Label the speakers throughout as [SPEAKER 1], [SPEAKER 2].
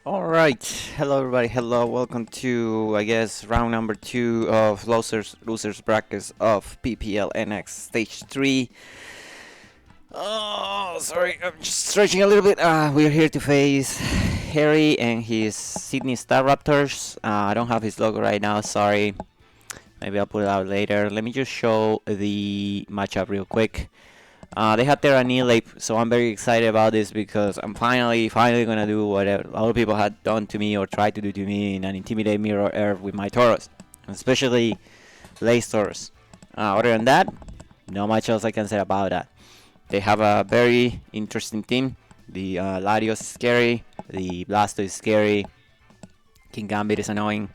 [SPEAKER 1] Alright, hello everybody, hello, welcome to, I guess, round number 2 of losers brackets of PPL NX Stage 3. Oh, sorry, I'm just stretching a little bit. We're here to face Harry and his Sydney Star Raptors. I don't have his logo right now, sorry. Maybe I'll put it out later. Let me just show the matchup real quick. They had their Annihilate, so I'm very excited about this because I'm finally gonna do what a lot of people had done to me or tried to do to me in an Intimidate Mirror Earth with my Tauros, especially Lace Tauros. Other than that, not much else I can say about that. They have a very interesting team. The Latios is scary, the Blasto is scary, King Gambit is annoying.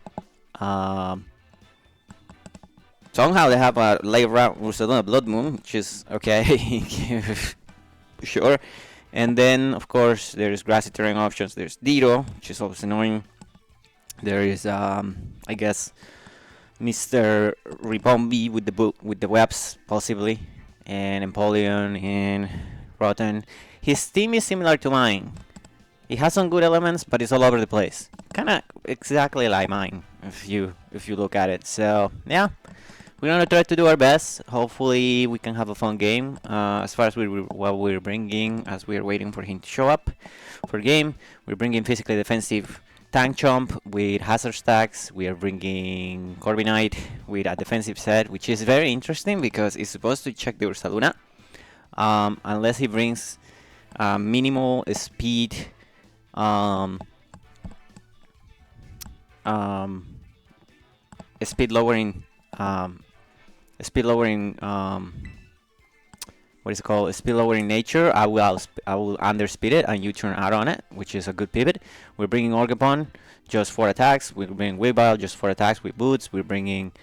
[SPEAKER 1] Somehow they have a late round Ursaduna Blood Moon, which is okay, sure. And then, of course, there's grassy terrain options. There's Dito, which is always annoying. There is, I guess, Mr. Ribombi with the webs, possibly, and Empoleon and Rotten. His team is similar to mine. He has some good elements, but it's all over the place. Kind of exactly like mine, if you look at it. So yeah. We're gonna try to do our best. Hopefully, we can have a fun game. As far as what we're bringing, as we're waiting for him to show up for game, we're bringing physically defensive tank chomp with hazard stacks. We are bringing Corbinite with a defensive set, which is very interesting because it's supposed to check the Ursaluna, unless he brings minimal speed. Speed lowering. Speed lowering, what is it called? Speed lowering nature. I will underspeed it and U-turn out on it, which is a good pivot. We're bringing Orgapon just 4 attacks. We're bringing Weavile just 4 attacks with boots. We're bringing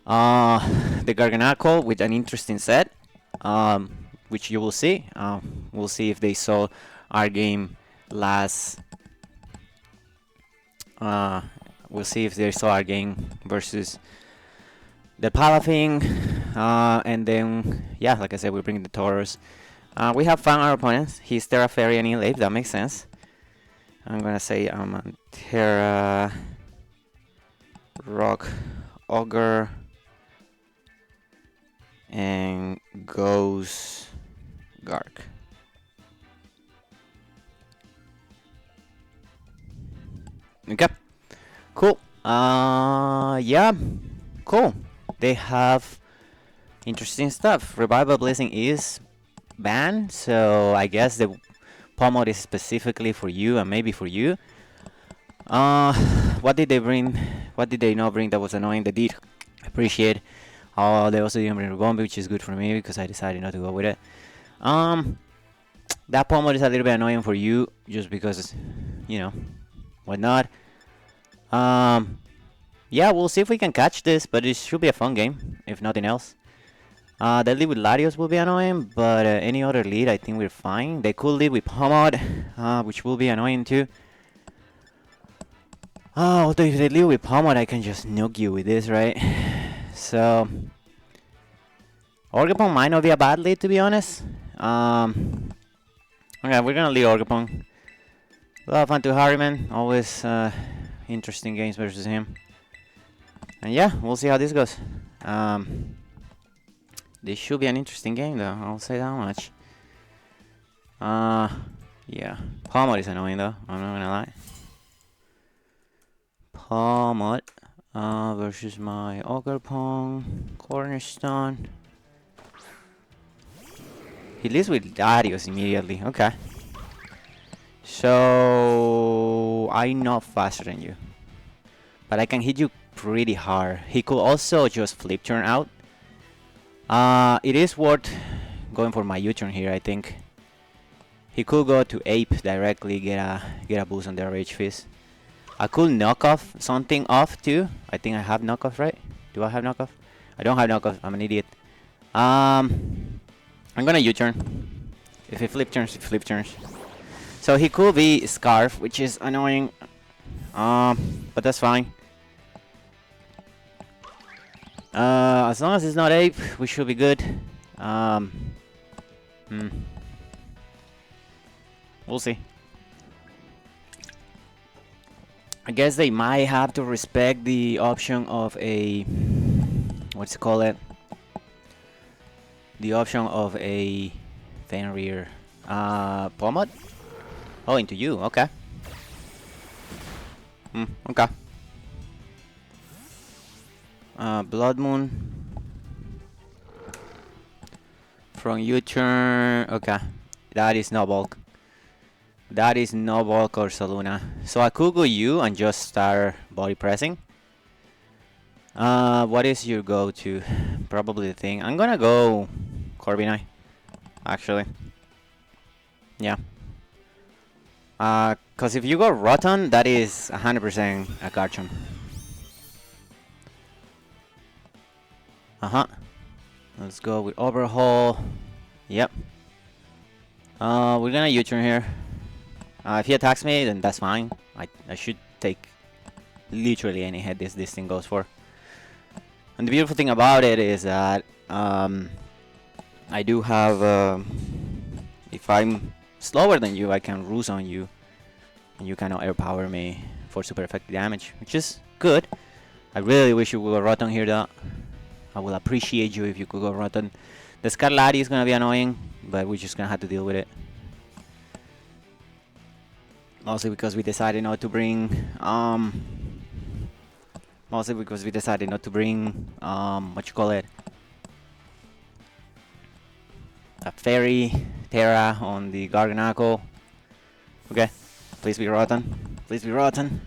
[SPEAKER 1] the Garganacl with an interesting set, which you will see. We'll see if they saw our game last. We'll see if they saw our game versus the Palafin, and then, yeah, like I said, we're bringing the Tauros. We have found our opponents. He's Terra Fairy and Elave, that makes sense. I'm gonna say I'm a Terra Rock Ogre and Ghost Gark. Okay, cool. Yeah, cool. They have interesting stuff. Revival Blessing is banned, so I guess the Pomod is specifically for you and maybe for you. What did they bring? What did they not bring that was annoying? They did appreciate. They also didn't bring Rubombi, which is good for me because I decided not to go with it. That Pomod is a little bit annoying for you just because, you know, why not? Yeah, we'll see if we can catch this, but it should be a fun game, if nothing else. The lead with Latios will be annoying, but any other lead, I think we're fine. They could lead with Pomod, which will be annoying too. Oh, if they lead with Pomod, I can just nuke you with this, right? So, Orgapon might not be a bad lead, to be honest. Okay, we're gonna lead Orgapon. A lot of fun to Harry, man. Always interesting games versus him. And yeah, we'll see how this goes. This should be an interesting game, though. I'll say that much. Yeah. Pomod is annoying, though. I'm not gonna lie. Pomod versus my Ogerpong Cornerstone. He leads with Darius immediately. Okay. So I'm not faster than you, but I can hit you pretty hard. He could also just flip turn out. It is worth going for my U-turn here, I think. He could go to Ape directly, get a boost on their Rage Fist. I could knock off something off too. I think I have knockoff, right? Do I have knockoff? I don't have knockoff. I'm an idiot. I'm gonna U-turn. If he flip turns, he flip turns. So he could be Scarf, which is annoying. But that's fine. As long as it's not Ape, we should be good. We'll see. I guess they might have to respect the option of a, what's it called it? The option of a Fenrir Pomod? Oh, into you, okay. Okay. Blood Moon. From U-turn, okay. That is no bulk. That is no bulk or Saluna. So I could go you and just start body pressing. What is your go-to? Probably the thing. I'm gonna go Corbinite, actually. Yeah. Cause if you go Rotom, that is 100% a Garchomp. Let's go with Overhaul. Yep. We're gonna U-turn here. If he attacks me, then that's fine. I should take literally any hit this thing goes for. And the beautiful thing about it is that I do have, if I'm slower than you, I can roost on you, and you cannot air power me for super effective damage, which is good. I really wish you would go Rotom here though. I will appreciate you if you could go Rotom. The Scarlatti is gonna be annoying, but we're just gonna have to deal with it. Mostly because we decided not to bring what you call it, a Fairy Terra on the Garganaco. Okay, please be Rotom. Please be Rotom.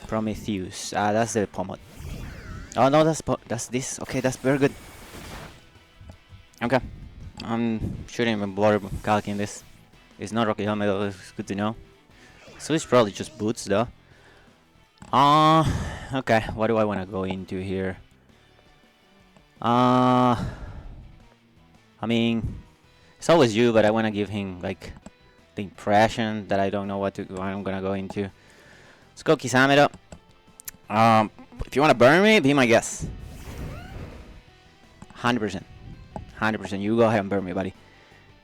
[SPEAKER 1] Prometheus. That's the Pomod. Oh no, that's this. Okay, that's very good. Okay, I'm shouldn't even bother calculating this. It's not Rocky Helmet, though. It's good to know. So it's probably just boots, though. Okay. What do I want to go into here? I mean, it's always you, but I want to give him like the impression that I don't know what I'm gonna go into. Let's go Kisamida. If you want to burn me, be my guest. 100%. 100%. You go ahead and burn me, buddy.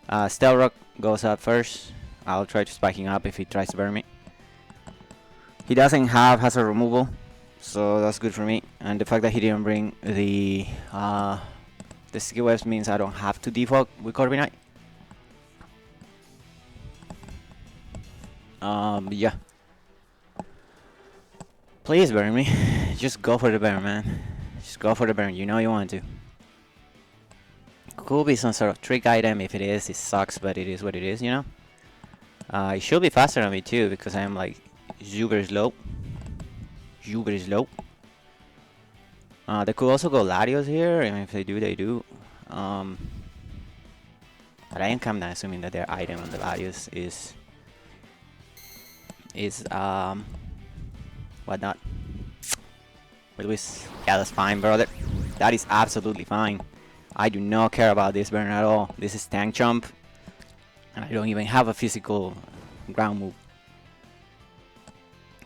[SPEAKER 1] Stealrock goes up first. I'll try to spike him up if he tries to burn me. He doesn't have hazard removal, so that's good for me. And the fact that he didn't bring the sticky webs means I don't have to defog with Corbinite. Yeah. Please burn me. Just go for the burn, man. Just go for the burn. You know you want to. Could be some sort of trick item. If it is, it sucks, but it is what it is, you know? It should be faster than me too, because I am like super slow. Super slow. They could also go Latios here, and if they do, they do. But I am kind of assuming that their item on the Latios is whatnot. Wait, Luis. Yeah, that's fine, brother. That is absolutely fine. I do not care about this burn at all. This is tank jump, and I don't even have a physical ground move.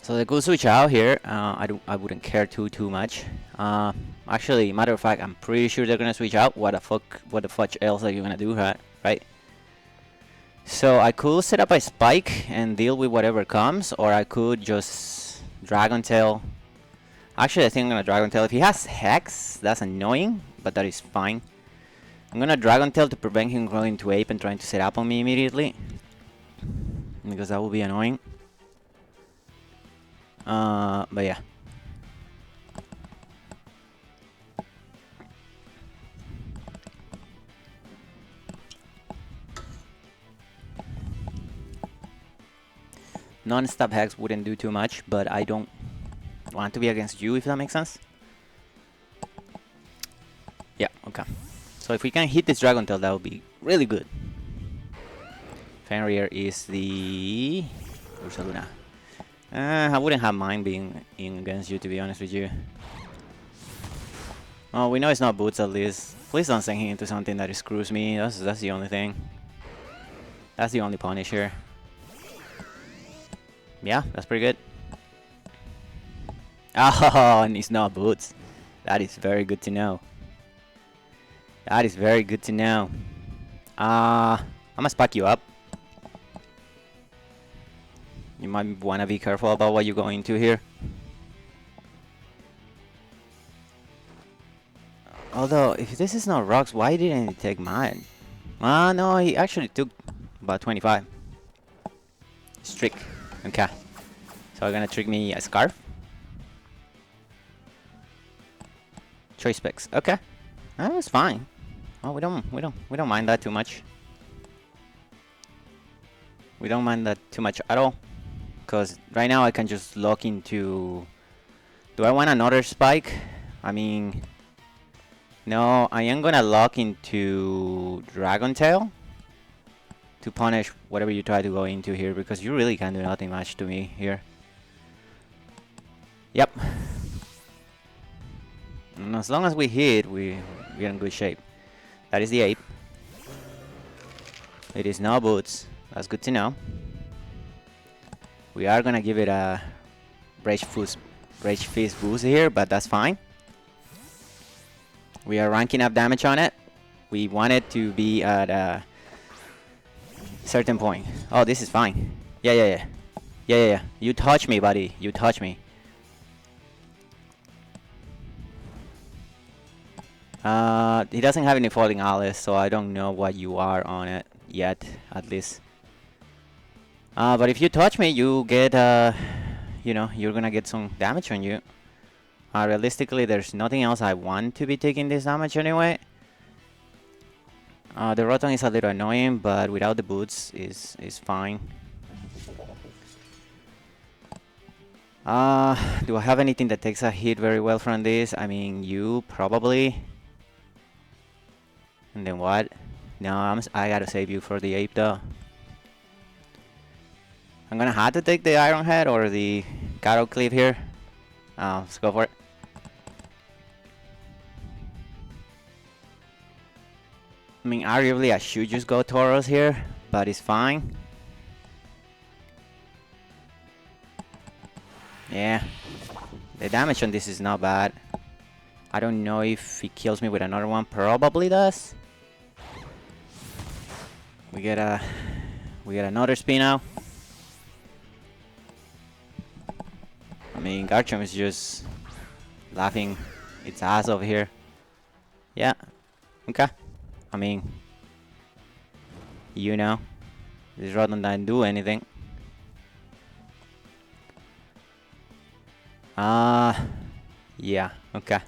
[SPEAKER 1] So they could switch out here. I wouldn't care too much. Actually, matter of fact, I'm pretty sure they're gonna switch out. What the fudge else are you gonna do, right? So I could set up a spike and deal with whatever comes, or I could just Dragon Tail. Actually, I think I'm gonna Dragon Tail. If he has Hex, that's annoying, but that is fine. I'm gonna Dragon Tail to prevent him going to Ape and trying to set up on me immediately, because that will be annoying. But yeah. Non-stop Hex wouldn't do too much, but I don't want to be against you, if that makes sense. Yeah, okay. So if we can hit this Dragon Tail, that would be really good. Fenrir is the Ursaluna. I wouldn't have mind being in against you, to be honest with you. Oh, we know it's not boots at least. Please don't send him into something that screws me. That's the only thing. That's the only punish here. Yeah, that's pretty good. Oh, and it's not boots. That is very good to know. That is very good to know. I'm gonna spike you up. You might want to be careful about what you go into here. Although, if this is not rocks, why didn't he take mine? Ah, no, he actually took about 25. Trick. Okay. So you're gonna trick me a scarf? Choice specs. Okay. That was fine. Oh, we don't mind that too much. We don't mind that too much at all. Cause right now I can just lock into. Do I want another spike? I mean, no. I am gonna lock into Dragon Tail to punish whatever you try to go into here, because you really can't do nothing much to me here. Yep. And as long as we hit, we're in good shape. That is the ape. It is no boots. That's good to know. We are gonna give it a Rage Fist boost here, but that's fine. We are ranking up damage on it. We want it to be at a certain point. Oh, this is fine. Yeah. You touch me, buddy. You touch me. He doesn't have any falling Alice, so I don't know what you are on it yet, at least. But if you touch me, you get, you know, you're gonna get some damage on you. Realistically, there's nothing else I want to be taking this damage anyway. The Rotom is a little annoying, but without the boots is fine. Do I have anything that takes a hit very well from this? I mean, you probably. And then what? No, I gotta save you for the ape though. I'm gonna have to take the Iron Head or the Cattle Cleave here. Let's go for it. I mean, arguably I should just go Tauros here, but it's fine. Yeah, the damage on this is not bad. I don't know if he kills me with another one. Probably does. We get another spin now. I mean, Garchomp is just laughing its ass over here. Yeah. Okay. I mean, you know, this Rotom doesn't do anything. Yeah. Okay.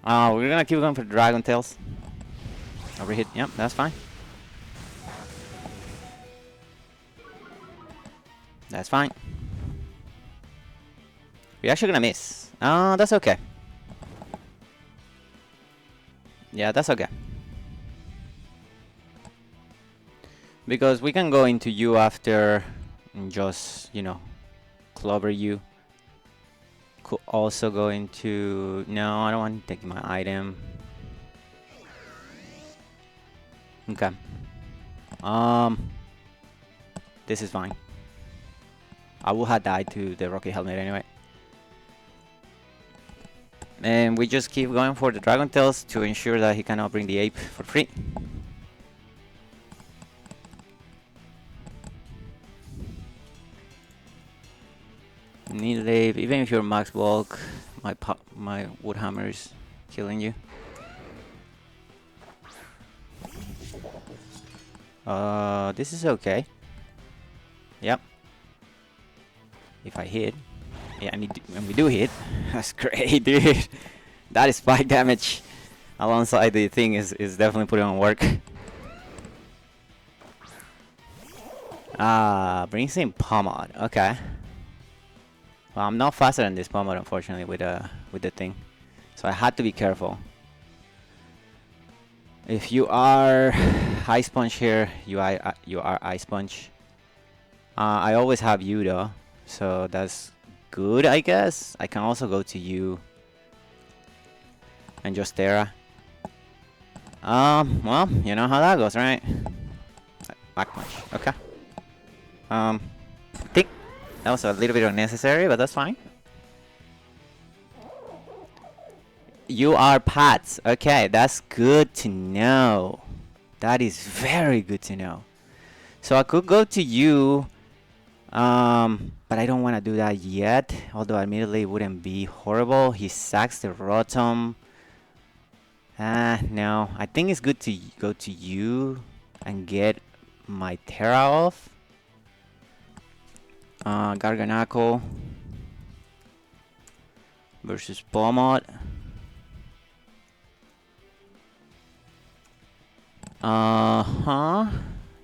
[SPEAKER 1] We're gonna keep going for Dragon Tails. Overhit. Yep, that's fine. That's fine. We're actually gonna miss. That's okay. Yeah, that's okay. Because we can go into you after and just, you know, clover you. Could also go into... No, I don't want to take my item. Okay. This is fine. I would have died to the Rocket Helmet anyway. And we just keep going for the Dragon Tails to ensure that he cannot bring the ape for free. Need ape, even if you're max bulk, my wood hammer is killing you. This is okay. Yep. If I hit. Yeah, and we do hit. That's great, dude. That is spike damage alongside the thing is definitely putting on work. Brings in Pomade. Okay. Well, I'm not faster than this Pomade, unfortunately, with the thing. So I had to be careful. If you are Ice Punch here, you are Ice Punch. I always have you though, so that's good, I guess. I can also go to you and just Terra. Well, you know how that goes, right? Back punch. Okay. I think that was a little bit unnecessary, but that's fine. You are Pats. Okay, that's good to know. That is very good to know. So I could go to you, but I don't want to do that yet. Although admittedly it wouldn't be horrible. He sacks the Rotom. No, I think it's good to go to you and get my Terra off. Garganacl versus Bomot.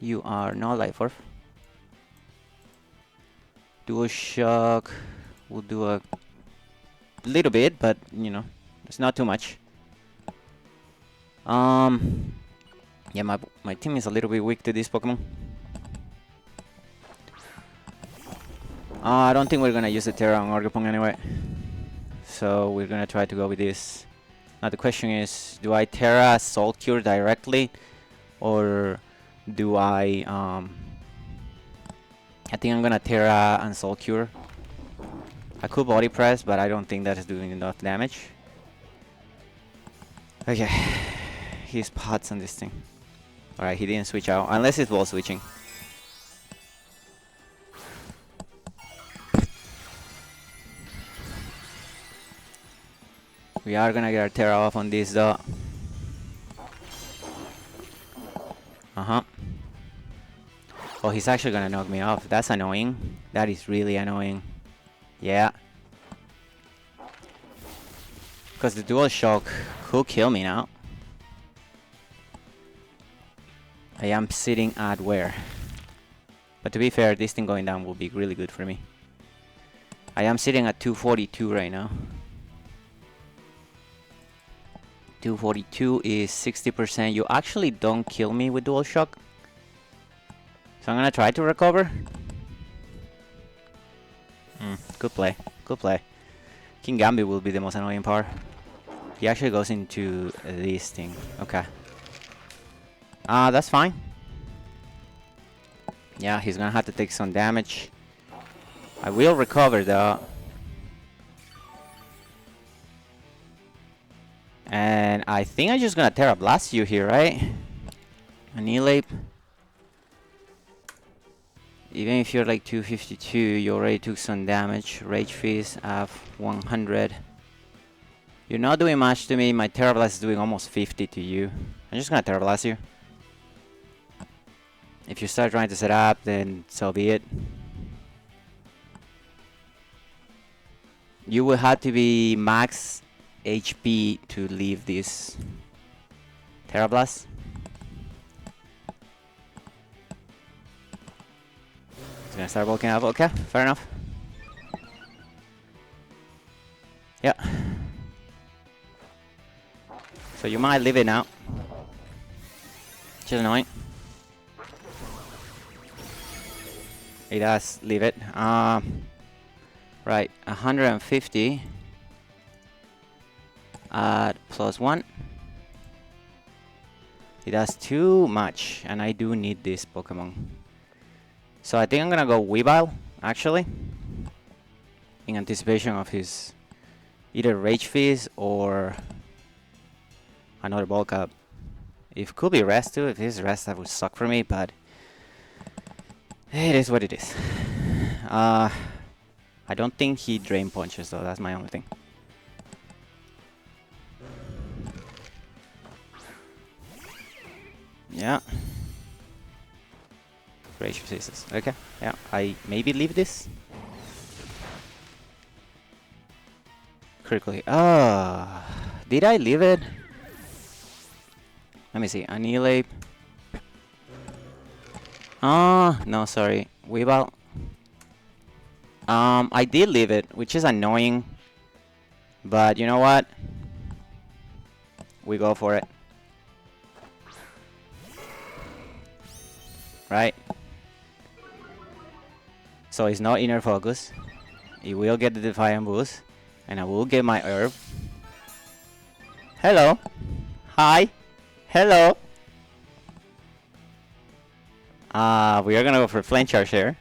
[SPEAKER 1] You are no Life Orb. Dual Shock. We'll do a little bit, but you know, it's not too much. Yeah, my team is a little bit weak to this Pokemon. I don't think we're gonna use the Terra on Orgapong anyway. So we're gonna try to go with this. Now the question is, do I Terra Soul Cure directly, or do I think I'm gonna Terra and Soul Cure. I could Body Press, but I don't think that is doing enough damage. Okay, he's pots on this thing. Alright, he didn't switch out, unless it's wall switching. We are gonna get our Terra off on this though. Oh, he's actually gonna knock me off. That's annoying. That is really annoying. Yeah. Because the Dual Shock could kill me now. I am sitting at where? But to be fair, this thing going down will be really good for me. I am sitting at 242 right now. 242 is 60%. You actually don't kill me with Dual Shock. So I'm gonna try to recover. Good play. Good play. King Gambit will be the most annoying part. He actually goes into this thing. Okay. That's fine. Yeah, he's gonna have to take some damage. I will recover though. And I think I'm just gonna Terra Blast you here, right? Annihilate. Even if you're like 252, you already took some damage. Rage Fist at 100. You're not doing much to me. My Terra Blast is doing almost 50 to you. I'm just gonna Terra Blast you. If you start trying to set up, then so be it. You will have to be max HP to leave this Terra Blast. It's gonna start bulking up. Okay, fair enough. Yeah. So you might leave it now. Which is annoying. He does leave it. Right, 150 at +1. He does too much, and I do need this Pokemon. So I think I'm gonna go Weavile, actually, in anticipation of his either Rage Fist or another Bulk Up. It could be Rest too. If it's Rest, that would suck for me, but it is what it is. I don't think he Drain Punches though, that's my only thing. Yeah. Rage Resistance. Okay, yeah. I maybe leave this. Critically. Did I leave it? Let me see. Annihilate. No, sorry. Weavile. I did leave it, which is annoying. But you know what? We go for it. Right? So it's not Inner Focus. It will get the Defiant Boost. And I will get my Herb. Hello. Hi. Hello. We are gonna go for Flame Charge here.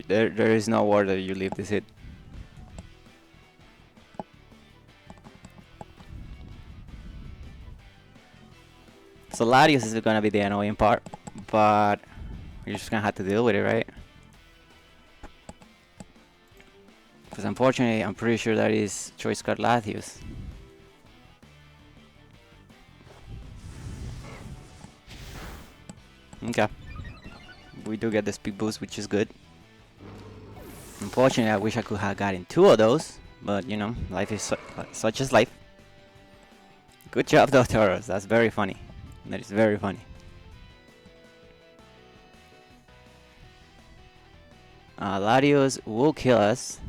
[SPEAKER 1] There is no war that you leave this hit. So Larius is gonna be the annoying part, but you're just gonna have to deal with it, right? Because unfortunately, I'm pretty sure that is choice card Latios. Okay. We do get the speed boost, which is good. Unfortunately, I wish I could have gotten 2 of those, but you know, life is such as life. Good job, though, Tauros. That's very funny. That is very funny. Latios will kill us.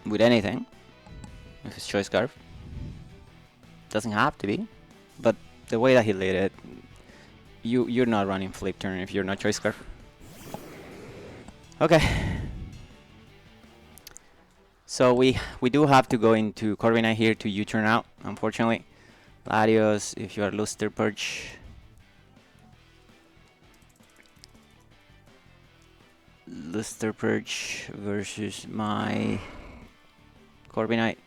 [SPEAKER 1] With anything. If it's choice scarf. Doesn't have to be. But the way that he laid it, you're not running flip turn if you're not choice scarf. Okay. So we do have to go into Corviknight here to U-turn out, unfortunately. Latios, if you are Luster Perch. Luster Perch versus my Corviknight.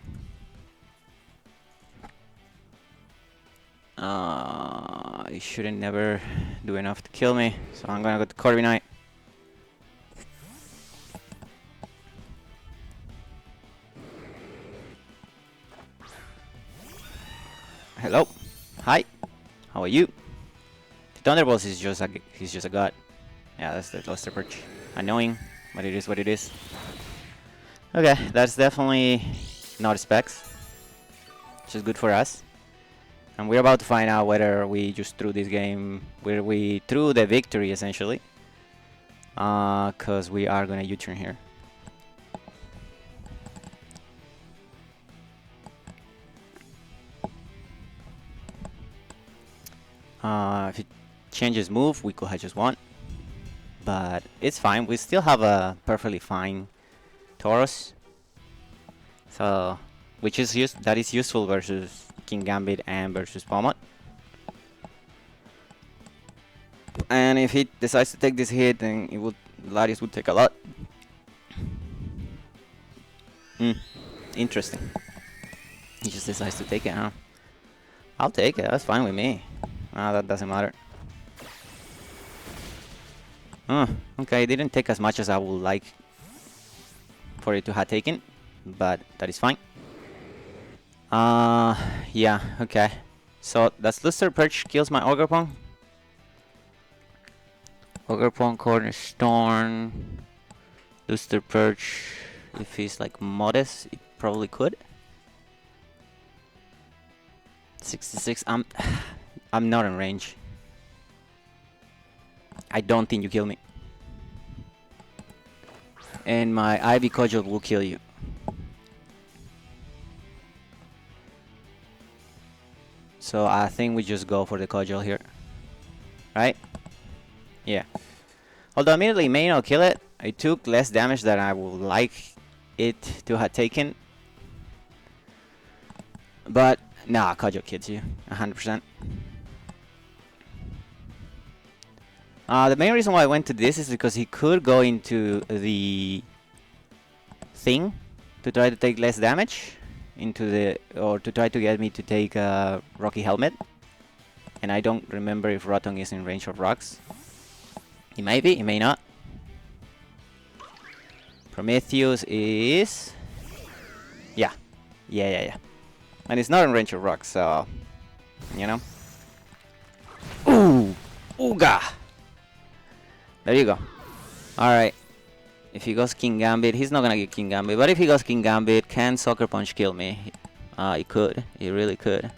[SPEAKER 1] He shouldn't never do enough to kill me, so I'm gonna go to Corviknight. Hello, hi, how are you? The Thunderbolts is just he's just a god. Yeah, that's the Luster Perch. Annoying, but it is what it is. Okay, that's definitely not specs, which is good for us. And we're about to find out whether we just threw this game, where we threw the victory essentially. Because we are gonna U-turn here. If it changes move, we could have just won. But it's fine, we still have a perfectly fine Tauros. So, which is that is useful versus King Gambit and versus Pomot. And if he decides to take this hit, then Larius would take a lot. Interesting. He just decides to take it, huh? I'll take it, that's fine with me. That doesn't matter. Okay, it didn't take as much as I would like for it to have taken, but that is fine. Yeah, okay. So that's Luster Perch kills my Ogerpong. Ogerpong, Cornerstone, Luster Perch. If he's like modest, it probably could. 66. I'm not in range. I don't think you kill me. And my Ivy Cudgel will kill you. So I think we just go for the Cudgel here. Right? Yeah. Although immediately may not kill it. I took less damage than I would like it to have taken. But nah, Cudgel kills you 100%. The main reason why I went to this is because he could go into the thing to try to take less damage or to try to get me to take a Rocky Helmet. And I don't remember if Rotom is in range of rocks. He may be, he may not. Prometheus is... Yeah. And it's not in range of rocks, so... You know? Ooh! Ooga! There you go. Alright. If he goes King Gambit, he's not gonna get King Gambit. But if he goes King Gambit, can Sucker Punch kill me? He could. He really could.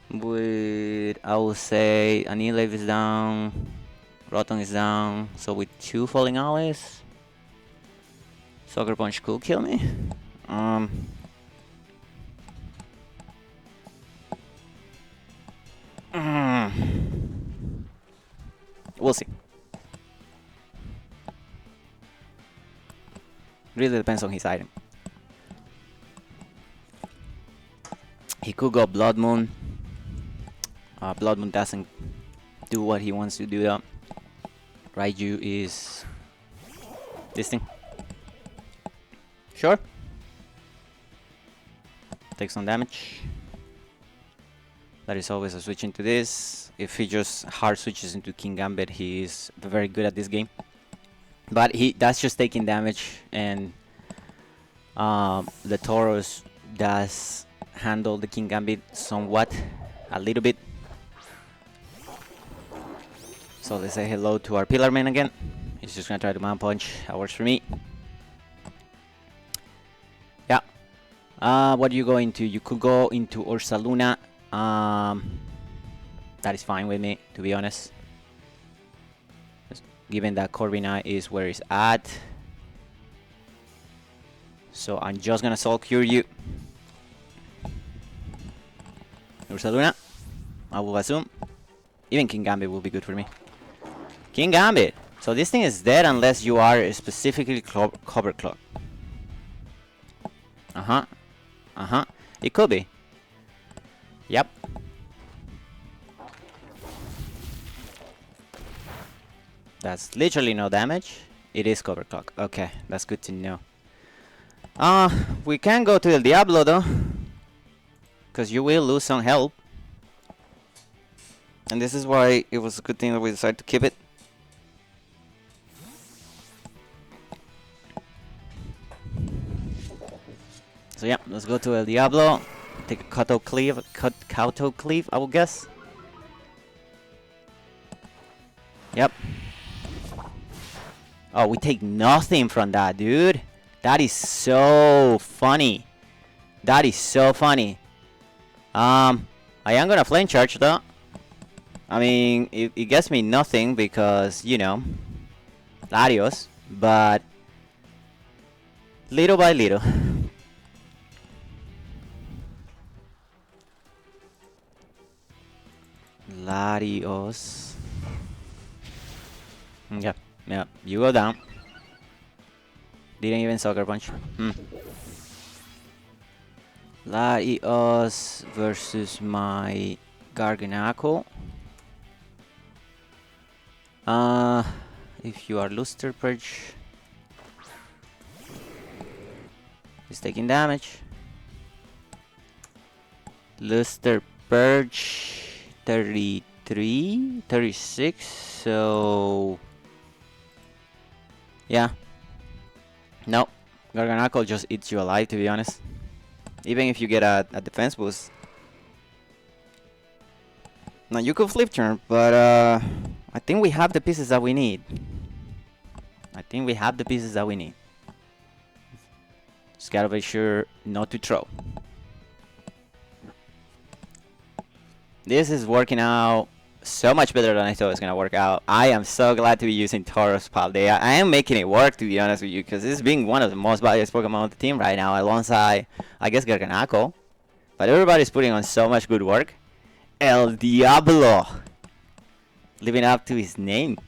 [SPEAKER 1] With, I will say, Anilave is down. Rotom is down. So with 2 Falling Owls, Sucker Punch could kill me. We'll see. Really depends on his item. He could go Blood Moon. Blood Moon doesn't do what he wants to do though. Raiju is this thing. Sure. Take some damage. That is always a switch into this. If he just hard switches into King Gambit, he is very good at this game. But that's just taking damage, and the Tauros does handle the King Gambit somewhat, a little bit. So let's say hello to our Pillar Man again. He's just gonna try to Mount Punch. That works for me. Yeah. What are you going to? You could go into Ursaluna. That is fine with me, to be honest. Given that Corviknight is where it's at. So I'm just gonna Soul Cure you. Ursaluna. I will assume. Even King Gambit will be good for me. King Gambit! So this thing is dead unless you are specifically Cover Clock. Uh-huh. Uh-huh. It could be. Yep. That's literally no damage. It is Cover Clock. Okay, that's good to know. We can go to El Diablo though, because you will lose some health. And this is why it was a good thing that we decided to keep it. So yeah, let's go to El Diablo. Take a Kato Cleave, Kato Cleave, I will guess. Yep. Oh, we take nothing from that, dude. That is so funny. That is so funny. I am gonna Flame Charge though. I mean, it gets me nothing because, you know, Larios, but little by little. Larios. Yeah, yeah, you go down. Didn't even Sucker Punch. Larios versus my Garganacl. If you are Luster Purge, he's taking damage. Luster Purge 33, 36, so yeah. No, Garganacl just eats you alive, to be honest. Even if you get a defense boost. Now you could flip turn, but I think we have the pieces that we need. I think we have the pieces that we need. Just gotta be sure not to throw. This is working out so much better than I thought it was gonna work out. I am so glad to be using Tauros Paldea. I am making it work, to be honest with you, because this is being one of the most valuable Pokemon on the team right now, alongside, I guess, Garganacl. But everybody's putting on so much good work. El Diablo! Living up to his name.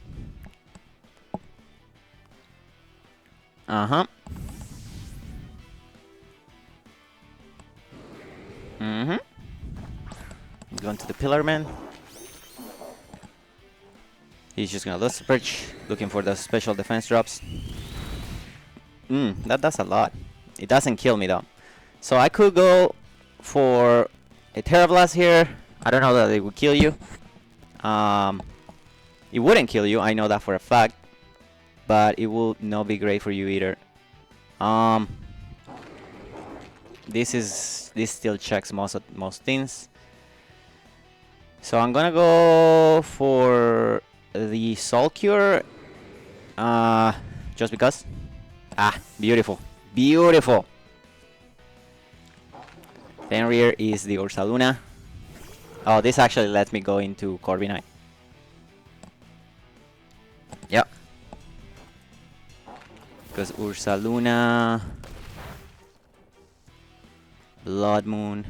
[SPEAKER 1] Uh-huh. Mm-hmm. Going to the Pillar Man. He's just gonna Luster Perch, looking for the special defense drops. That does a lot. It doesn't kill me though. So I could go for a Terra Blast here. I don't know that it would kill you. It wouldn't kill you, I know that for a fact. But it will not be great for you either. This still checks most things. So I'm gonna go for the Soul Cure. Just because. Ah, beautiful. Beautiful. Fenrir is the Ursaluna. Oh, this actually lets me go into Corviknight. Yep. Because Ursaluna, Blood Moon,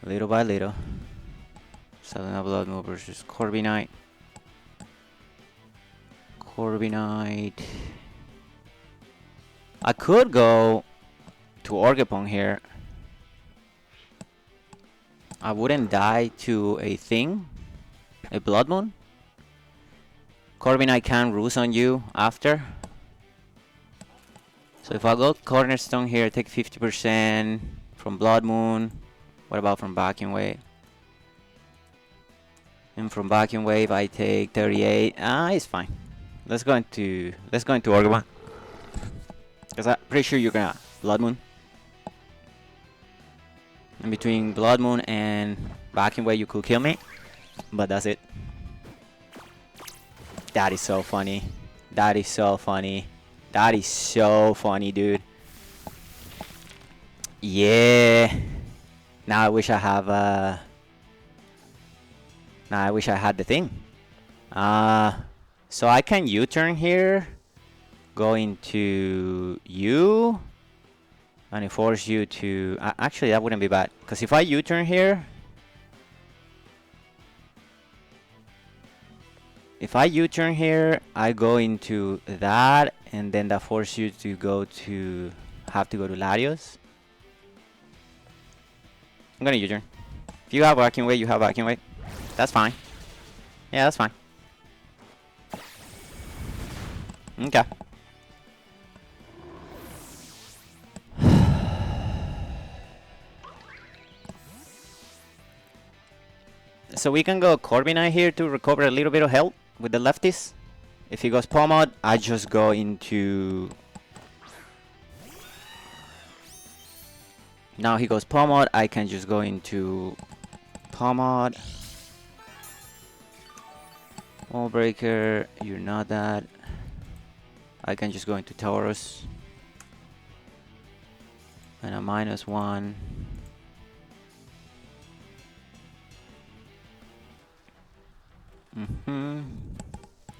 [SPEAKER 1] little by little. Ursaluna, Blood Moon versus Corviknight. Corviknight. I could go to Orgapong here. I wouldn't die to a thing, a Blood Moon. Corbin, I can ruse on you after. So if I go Cornerstone here, take 50% from Blood Moon. What about from Vacuum Wave? And from Vacuum Wave, I take 38. It's fine. Let's go into Orgrimmar, because I'm pretty sure you're gonna Blood Moon. In between Blood Moon and Vacuum Wave, you could kill me, but that's it. That is so funny. That is so funny. That is so funny, dude. Yeah. Now I wish I have now I wish I had the thing. So I can U-turn here, go into you, and it forces you to. Actually, that wouldn't be bad, because if I U-turn here, I go into that, and then that forces you to go to Larios. I'm gonna U-turn. If you have Vacuum Wave, you have Vacuum Wave. That's fine. Yeah, that's fine. Okay. So we can go Corviknight here to recover a little bit of health with the lefties. If he goes Pomod, I just go into... Now he goes Pomod, I can just go into Pomod. Wall Breaker, you're not that. I can just go into Taurus. And a -1.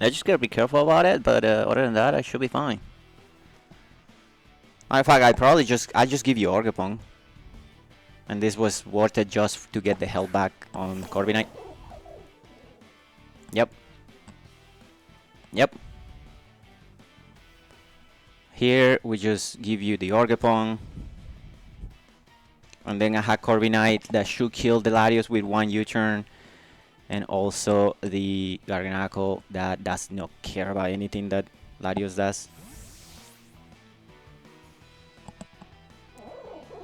[SPEAKER 1] I just gotta be careful about it, but other than that, I should be fine. In fact, I just give you Orgapong. And this was worth it just to get the health back on Corviknight. Yep. Yep. Here, we just give you the Orgapong. And then I had Corviknight that should kill the Larios with one U-turn. And also the Garganacl that does not care about anything that Larios does.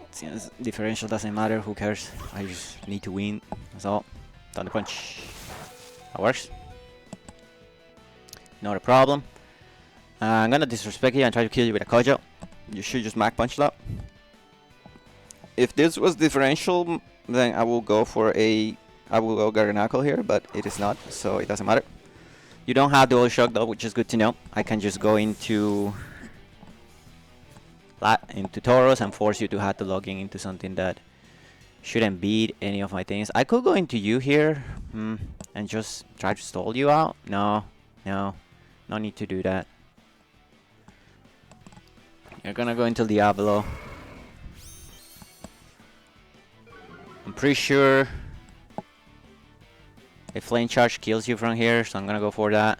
[SPEAKER 1] Since differential doesn't matter, who cares? I just need to win, that's all. Thunder Punch. That works. Not a problem. I'm gonna disrespect you and try to kill you with a Kojo. You should just Mach Punch that. If this was differential, then I will go Garganacl here, but it is not, so it doesn't matter. You don't have Dual Shock though, which is good to know. I can just go into Tauros and force you to have to log in into something that shouldn't beat any of my things. I could go into you here and just try to stall you out. No need to do that. You're gonna go into Diablo. I'm pretty sure a Flame Charge kills you from here, so I'm gonna go for that.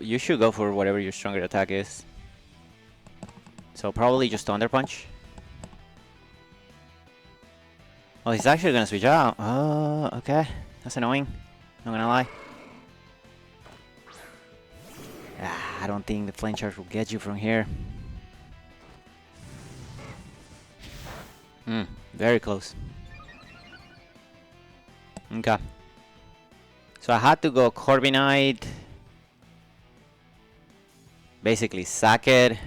[SPEAKER 1] You should go for whatever your stronger attack is. So probably just Thunder Punch. Oh, he's actually gonna switch out. Oh, okay. That's annoying. Not gonna lie. I don't think the Flame Charge will get you from here. Very close. Okay. So I had to go Corviknight. Basically sack it.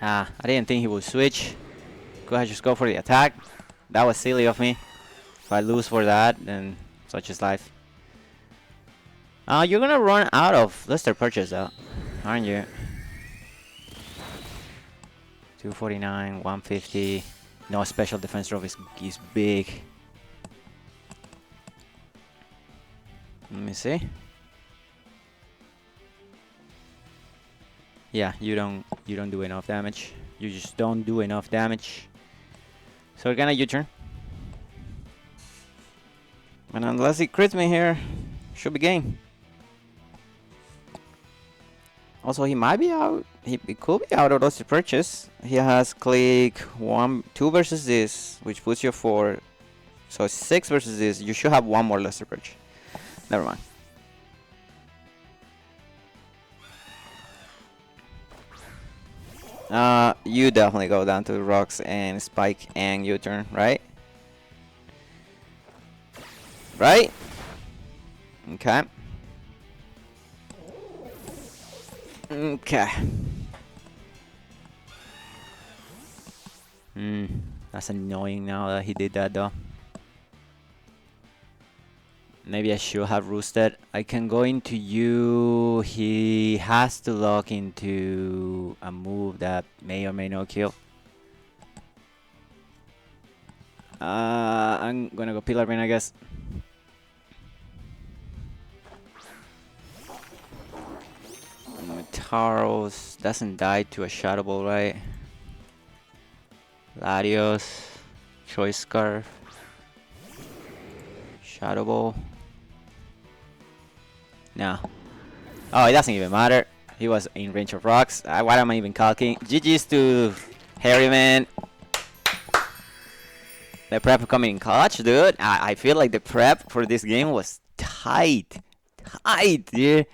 [SPEAKER 1] I didn't think he would switch. Go ahead, just go for the attack. That was silly of me. If I lose for that, then such is life. You're gonna run out of Luster Purchase though, aren't you? 249, 150. No, special defense drop is big. Let me see. Yeah, you don't do enough damage. You just don't do enough damage. So we're gonna U-turn. And unless he crits me here, should be game. Also, he might be out. He could be out of those to purchase. He has click 2 versus this, which puts you 4. So 6 versus this. You should have 1 more lesser purchase. Never mind. You definitely go down to rocks and spike and U-turn, right? Right? Okay. Okay. That's annoying now that he did that though. Maybe I should have roosted. I can go into you. He has to lock into a move that may or may not kill. I'm gonna go Pillar Vein, I guess. Taros doesn't die to a Shadow Ball, right? Latios, Choice Scarf, Shadow Ball. No. Oh, it doesn't even matter. He was in range of rocks. What am I even calking? GG's to Harry, man. The prep coming in clutch, dude. I feel like the prep for this game was tight. Tight, dude.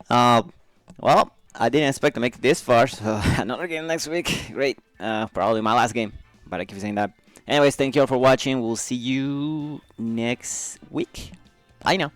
[SPEAKER 1] Well, I didn't expect to make it this far, so another game next week. Great. Probably my last game, but I keep saying that. Anyways, thank you all for watching. We'll see you next week. Bye now.